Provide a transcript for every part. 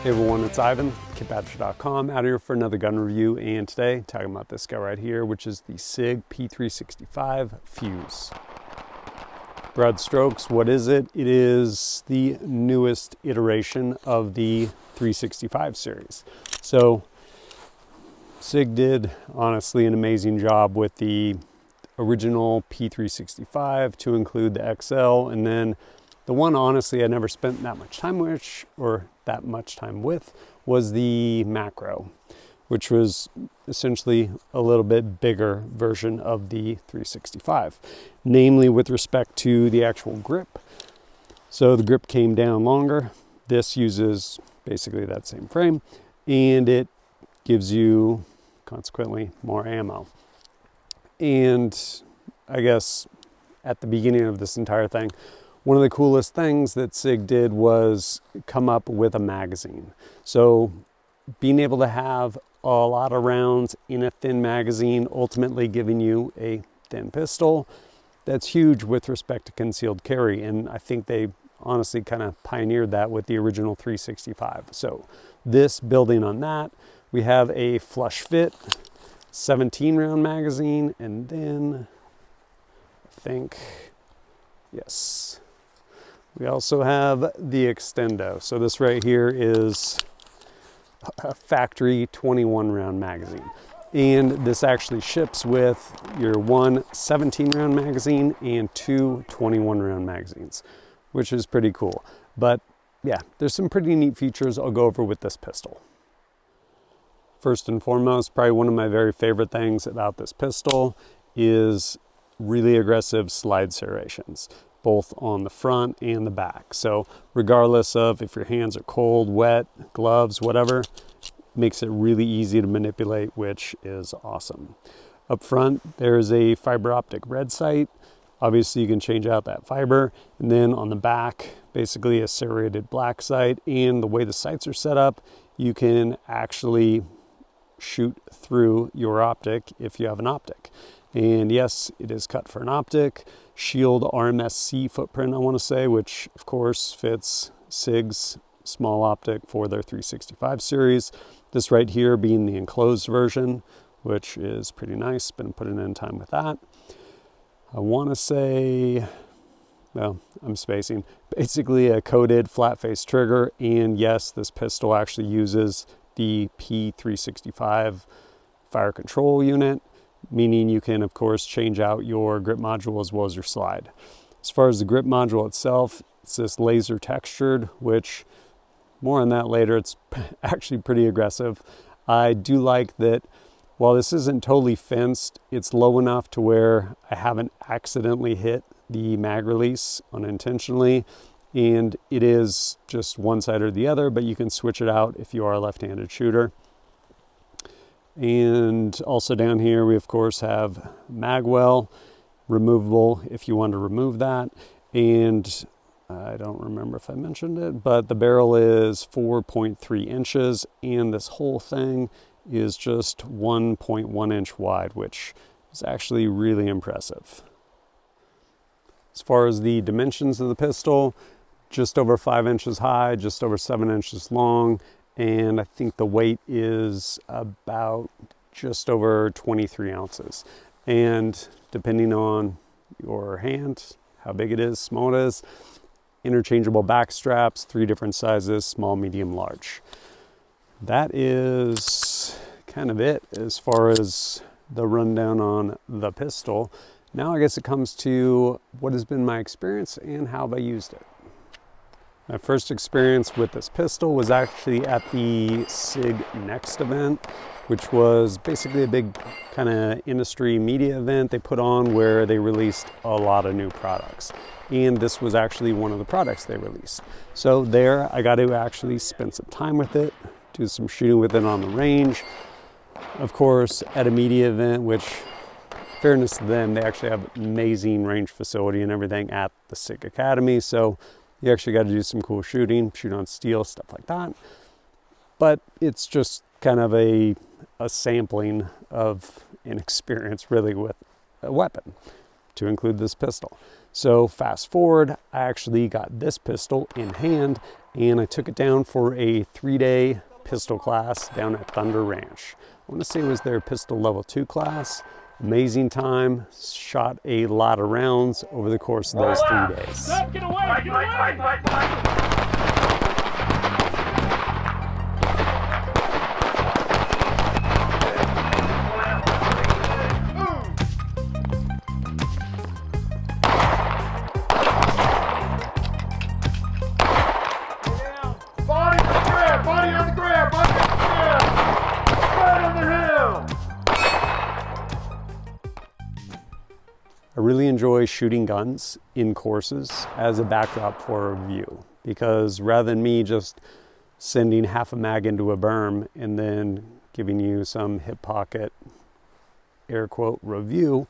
Hey everyone, it's Ivan, kitbadger.com, out here for another gun review, and today talking about this guy right here, which is the Sig P365 FUSE. Broad strokes, what is it? It is the newest iteration of the 365 series. So Sig did honestly an amazing job with the original P365 to include the XL, and then the one honestly I never spent that much time with was the Macro, which was essentially a little bit bigger version of the 365, namely with respect to the actual grip. So the grip came down longer. This uses basically that same frame, and it gives you consequently more ammo. And I guess at the beginning of this entire thing, one of the coolest things that Sig did was come up with a magazine. So being able to have a lot of rounds in a thin magazine, ultimately giving you a thin pistol, that's huge with respect to concealed carry. And I think they honestly kind of pioneered that with the original 365. So this, building on that, we have a flush fit 17 round magazine, and then I think, yes, we also have the extendo. So this right here is a factory 21 round magazine. And this actually ships with your one 17 round magazine and two 21 round magazines, which is pretty cool. But yeah, there's some pretty neat features I'll go over with this pistol. First and foremost, probably one of my very favorite things about this pistol is really aggressive slide serrations, both on the front and the back. So regardless of if your hands are cold, wet, gloves, whatever, makes it really easy to manipulate, which is awesome. Up front, there's a fiber optic red sight. Obviously you can change out that fiber. And then on the back, basically a serrated black sight. And the way the sights are set up, you can actually shoot through your optic if you have an optic. And yes, it is cut for an optic. Shield RMSC footprint, I want to say, which of course fits Sig's small optic for their 365 series. This right here being the enclosed version, which is pretty nice. Been putting in time with that. I want to say, well, I'm spacing. Basically a coated flat face trigger. And yes, this pistol actually uses the P365 fire control unit, meaning you can of course change out your grip module as well as your slide. As far as the grip module itself, it's this laser textured, which more on that later. It's actually pretty aggressive. I do like that while this isn't totally fenced, it's low enough to where I haven't accidentally hit the mag release unintentionally, and it is just one side or the other, but you can switch it out if you are a left-handed shooter. And also down here we of course have magwell, removable if you want to remove that. And I don't remember if I mentioned it, but the barrel is 4.3 inches and this whole thing is just 1.1 inch wide, which is actually really impressive. As far as the dimensions of the pistol, just over 5 inches high, just over 7 inches long, and I think the weight is about just over 23 ounces. And depending on your hand, how big it is, small it is, interchangeable back straps, 3 different sizes, small, medium, large. That is kind of it as far as the rundown on the pistol. Now I guess it comes to what has been my experience and how have I used it. My first experience with this pistol was actually at the Sig Next event, which was basically a big kind of industry media event they put on where they released a lot of new products. And this was actually one of the products they released. So there I got to actually spend some time with it, do some shooting with it on the range. Of course, at a media event, which, fairness to them, they actually have amazing range facility and everything at the Sig Academy. So you actually got to do some cool shooting, shoot on steel, stuff like that. But it's just kind of a sampling of an experience really with a weapon. to include this pistol. So fast forward, I actually got this pistol in hand and I took it down for a 3-day pistol class down at Thunder Ranch. I want to say it was their pistol level 2 class. Amazing time, shot a lot of rounds over the course of those 3 days. Stop, get away, get away! I really enjoy shooting guns in courses as a backdrop for a review, because rather than me just sending half a mag into a berm and then giving you some hip pocket air quote review,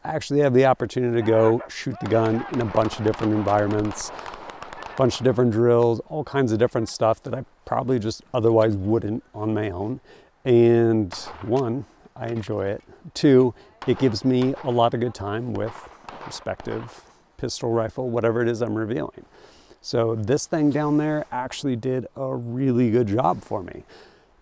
I actually have the opportunity to go shoot the gun in a bunch of different environments, a bunch of different drills, all kinds of different stuff that I probably just otherwise wouldn't on my own. And one, I enjoy it. Two, it gives me a lot of good time with respective pistol, rifle, whatever it is I'm revealing. So this thing down there actually did a really good job for me.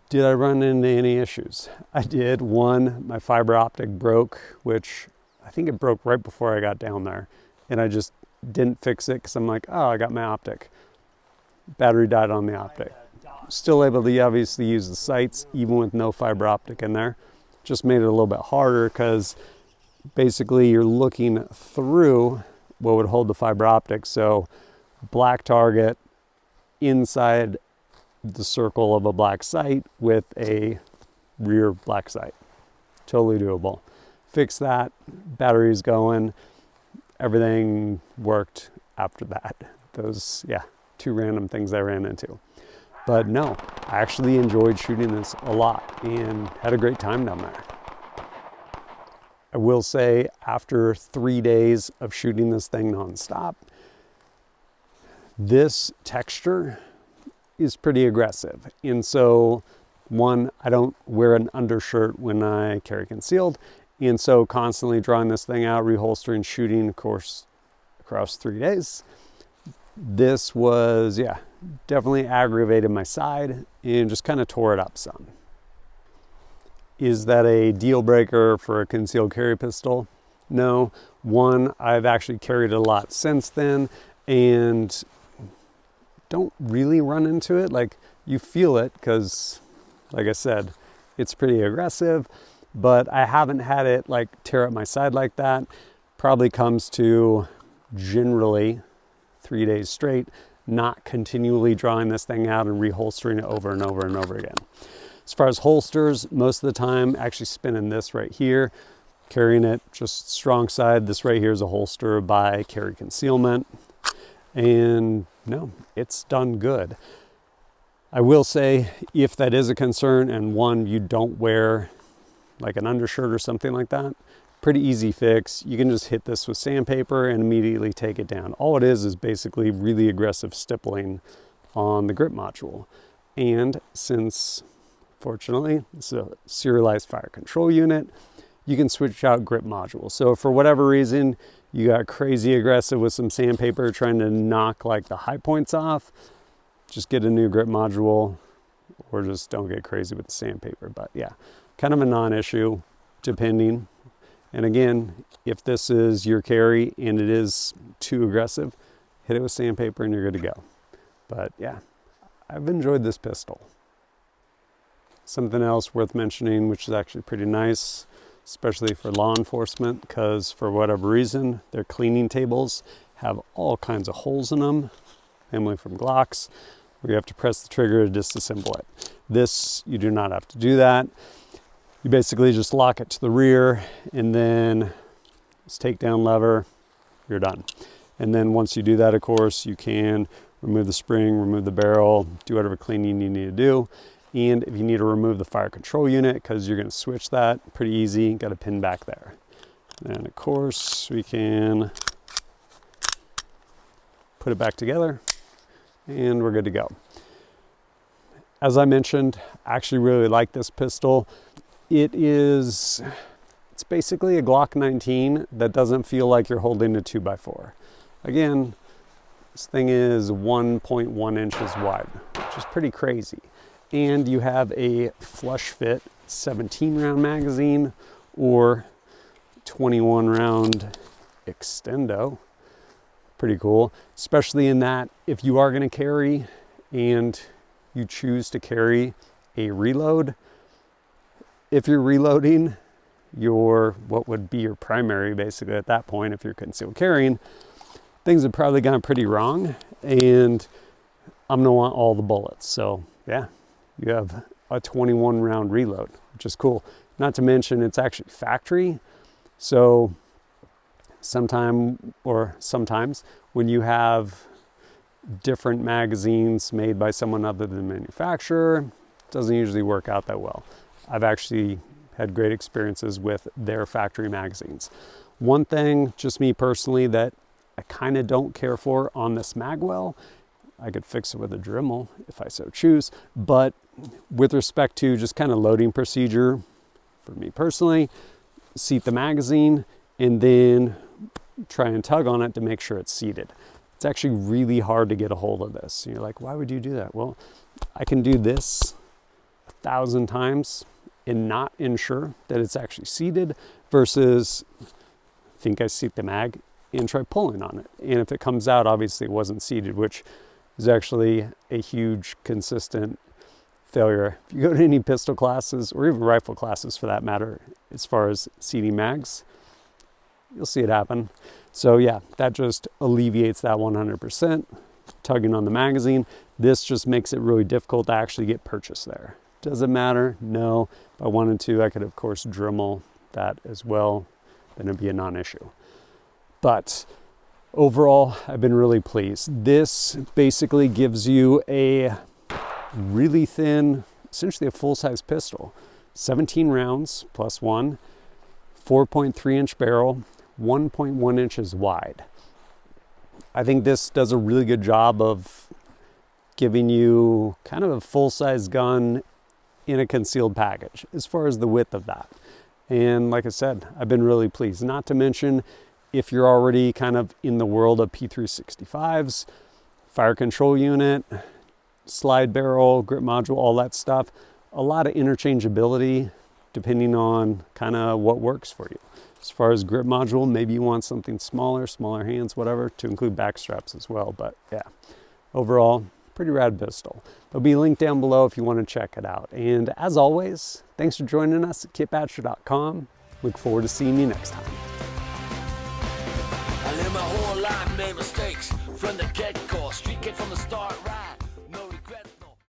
Did I run into any issues? I did. One, my fiber optic broke, which I think it broke right before I got down there. And I just didn't fix it because I'm like, oh, I got my optic. Battery died on the optic. Still able to obviously use the sights even with no fiber optic in there. Just made it a little bit harder because basically you're looking through what would hold the fiber optic. So black target inside the circle of a black sight with a rear black sight. Totally doable. Fix that, battery's going, everything worked after that. Those, yeah, 2 random things I ran into. But no, I actually enjoyed shooting this a lot and had a great time down there. I will say after 3 days of shooting this thing nonstop, this texture is pretty aggressive. And so one, I don't wear an undershirt when I carry concealed. And so constantly drawing this thing out, reholstering, shooting, of course, across 3 days. This was, yeah, definitely aggravated my side and just kind of tore it up some. Is that a deal breaker for a concealed carry pistol? No. One, I've actually carried it a lot since then and don't really run into it. Like, you feel it because, like I said, it's pretty aggressive, but I haven't had it like tear up my side like that. Probably comes to generally 3 days straight, not continually drawing this thing out and reholstering it over and over and over again. As far as holsters, most of the time actually spinning this right here, carrying it just strong side. This right here is a holster by Carey Concealment. And no, it's done good. I will say, if that is a concern and one, you don't wear like an undershirt or something like that, pretty easy fix. You can just hit this with sandpaper and immediately take it down. All it is basically really aggressive stippling on the grip module. And since, fortunately, it's a serialized fire control unit, you can switch out grip modules. So for whatever reason, you got crazy aggressive with some sandpaper trying to knock like the high points off, just get a new grip module or just don't get crazy with the sandpaper. But yeah, kind of a non-issue depending. And again, if this is your carry and it is too aggressive, hit it with sandpaper and you're good to go. But yeah, I've enjoyed this pistol. Something else worth mentioning, which is actually pretty nice, especially for law enforcement, because for whatever reason, their cleaning tables have all kinds of holes in them, namely from Glocks, where you have to press the trigger to disassemble it. This, you do not have to do that. You basically just lock it to the rear and then just take down lever, you're done. And then once you do that, of course, you can remove the spring, remove the barrel, do whatever cleaning you need to do. And if you need to remove the fire control unit, because you're going to switch that, pretty easy, got a pin back there. And of course, we can put it back together and we're good to go. As I mentioned, I actually really like this pistol. It is It's basically a Glock 19 that doesn't feel like you're holding a 2x4. Again, this thing is 1.1 inches wide, which is pretty crazy. And you have a flush fit 17 round magazine or 21 round extendo. Pretty cool, especially in that if you are going to carry and you choose to carry a reload, if you're reloading your, what would be your primary basically at that point, if you're concealed carrying, things have probably gone pretty wrong and I'm gonna want all the bullets. So yeah, you have a 21 round reload, which is cool. Not to mention it's actually factory. So sometimes when you have different magazines made by someone other than the manufacturer, it doesn't usually work out that well. I've actually had great experiences with their factory magazines. One thing, just me personally, that I kind of don't care for on this magwell, I could fix it with a Dremel if I so choose, but with respect to just kind of loading procedure, for me personally, seat the magazine and then try and tug on it to make sure it's seated. It's actually really hard to get a hold of this. You're like, why would you do that? Well, I can do this 1,000 times and not ensure that it's actually seated versus think I seat the mag and try pulling on it. And if it comes out, obviously it wasn't seated, which is actually a huge consistent failure. If you go to any pistol classes or even rifle classes for that matter, as far as seating mags, you'll see it happen. So yeah, that just alleviates that 100%. Tugging on the magazine, this just makes it really difficult to actually get purchase there. Does it matter? No. If I wanted to, I could of course Dremel that as well, then it'd be a non-issue. But overall, I've been really pleased. This basically gives you a really thin, essentially a full-size pistol. 17 rounds plus one, 4.3 inch barrel, 1.1 inches wide. I think this does a really good job of giving you kind of a full-size gun in a concealed package as far as the width of that. And like I said, I've been really pleased. Not to mention, if you're already kind of in the world of P365s, fire control unit, slide barrel, grip module, all that stuff, a lot of interchangeability depending on kind of what works for you. As far as grip module, maybe you want something smaller hands, whatever, to include back straps as well. But yeah, overall, pretty rad pistol. There'll be a link down below if you want to check it out. And as always, thanks for joining us at kitbachelor.com. Look forward to seeing you next time. I live my whole life, made mistakes from the get-go. Street kid from the start.